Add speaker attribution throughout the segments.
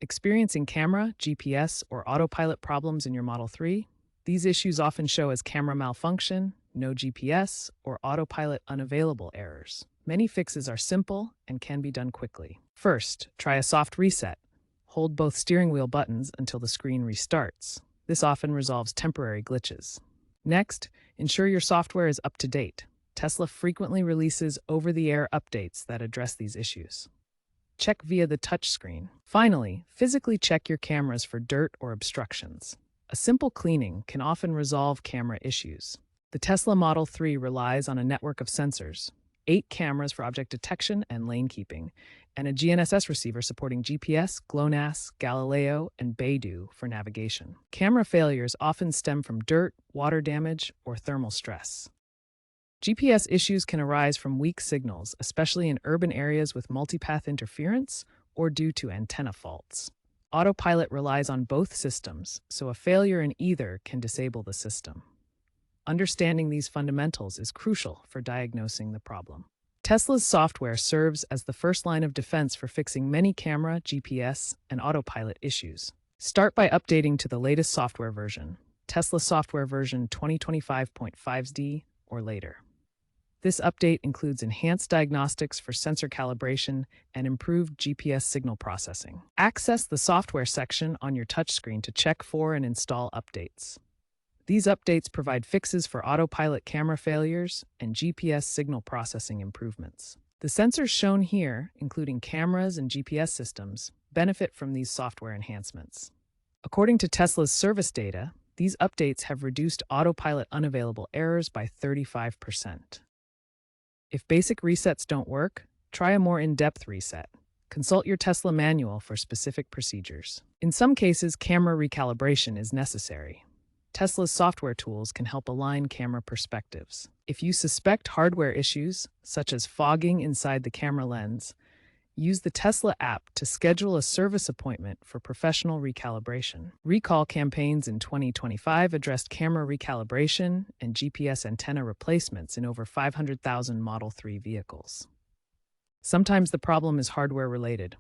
Speaker 1: Experiencing camera, GPS, or autopilot problems in your Model 3? These issues often show as camera malfunction, no GPS, or autopilot unavailable errors. Many fixes are simple and can be done quickly. First, try a soft reset. Hold both steering wheel buttons until the screen restarts. This often resolves temporary glitches. Next, ensure your software is up to date. Tesla frequently releases over-the-air updates that address these issues. Check via the touchscreen. Finally, physically check your cameras for dirt or obstructions. A simple cleaning can often resolve camera issues. The Tesla Model 3 relies on a network of sensors, 8 cameras for object detection and lane keeping, and a GNSS receiver supporting GPS, GLONASS, Galileo, and Beidou for navigation. Camera failures often stem from dirt, water damage, or thermal stress. GPS issues can arise from weak signals, especially in urban areas with multipath interference or due to antenna faults. Autopilot relies on both systems, so a failure in either can disable the system. Understanding these fundamentals is crucial for diagnosing the problem. Tesla's software serves as the first line of defense for fixing many camera, GPS, and autopilot issues. Start by updating to the latest software version, Tesla software version 2025.5D or later. This update includes enhanced diagnostics for sensor calibration and improved GPS signal processing. Access the software section on your touchscreen to check for and install updates. These updates provide fixes for autopilot camera failures and GPS signal processing improvements. The sensors shown here, including cameras and GPS systems, benefit from these software enhancements. According to Tesla's service data, these updates have reduced autopilot unavailable errors by 35%. If basic resets don't work, try a more in-depth reset. Consult your Tesla manual for specific procedures. In some cases, camera recalibration is necessary. Tesla's software tools can help align camera perspectives. If you suspect hardware issues, such as fogging inside the camera lens, use the Tesla app to schedule a service appointment for professional recalibration. Recall campaigns in 2025 addressed camera recalibration and GPS antenna replacements in over 500,000 Model 3 vehicles. Sometimes the problem is hardware-related.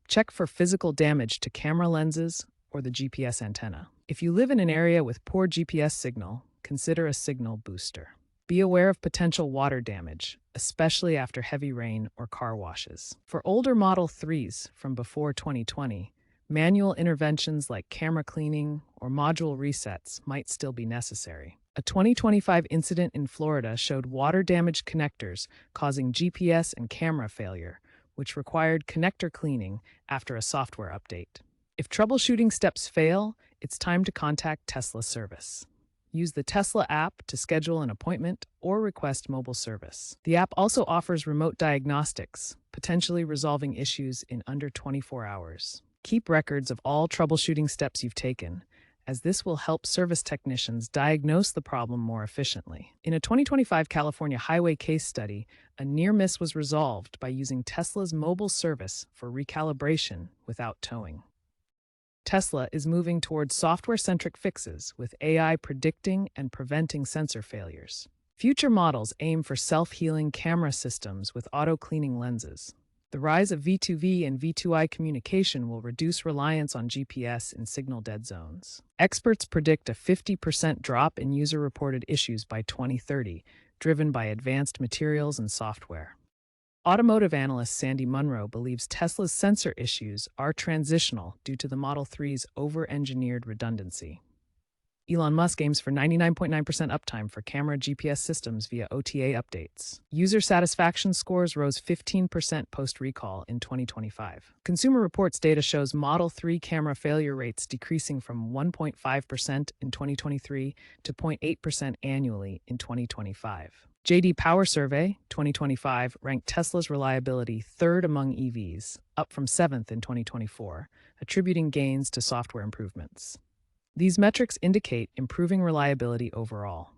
Speaker 1: Check for physical damage to camera lenses or the GPS antenna. If you live in an area with poor GPS signal, consider a signal booster. Be aware of potential water damage, especially after heavy rain or car washes. For older Model 3s from before 2020, manual interventions like camera cleaning or module resets might still be necessary. A 2025 incident in Florida showed water-damaged connectors causing GPS and camera failure, which required connector cleaning after a software update. If troubleshooting steps fail, it's time to contact Tesla service. Use the Tesla app to schedule an appointment or request mobile service. The app also offers remote diagnostics, potentially resolving issues in under 24 hours. Keep records of all troubleshooting steps you've taken, as this will help service technicians diagnose the problem more efficiently. In a 2025 California highway case study, a near miss was resolved by using Tesla's mobile service for recalibration without towing. Tesla is moving towards software-centric fixes with AI predicting and preventing sensor failures. Future models aim for self-healing camera systems with auto-cleaning lenses. The rise of V2V and V2I communication will reduce reliance on GPS in signal dead zones. Experts predict a 50% drop in user-reported issues by 2030, driven by advanced materials and software. Automotive analyst Sandy Munro believes Tesla's sensor issues are transitional due to the Model 3's over-engineered redundancy. Elon Musk aims for 99.9% uptime for camera GPS systems via OTA updates. User satisfaction scores rose 15% post-recall in 2025. Consumer Reports data shows Model 3 camera failure rates decreasing from 1.5% in 2023 to 0.8% annually in 2025. J.D. Power Survey 2025 ranked Tesla's reliability third among EVs, up from 7th in 2024, attributing gains to software improvements. These metrics indicate improving reliability overall.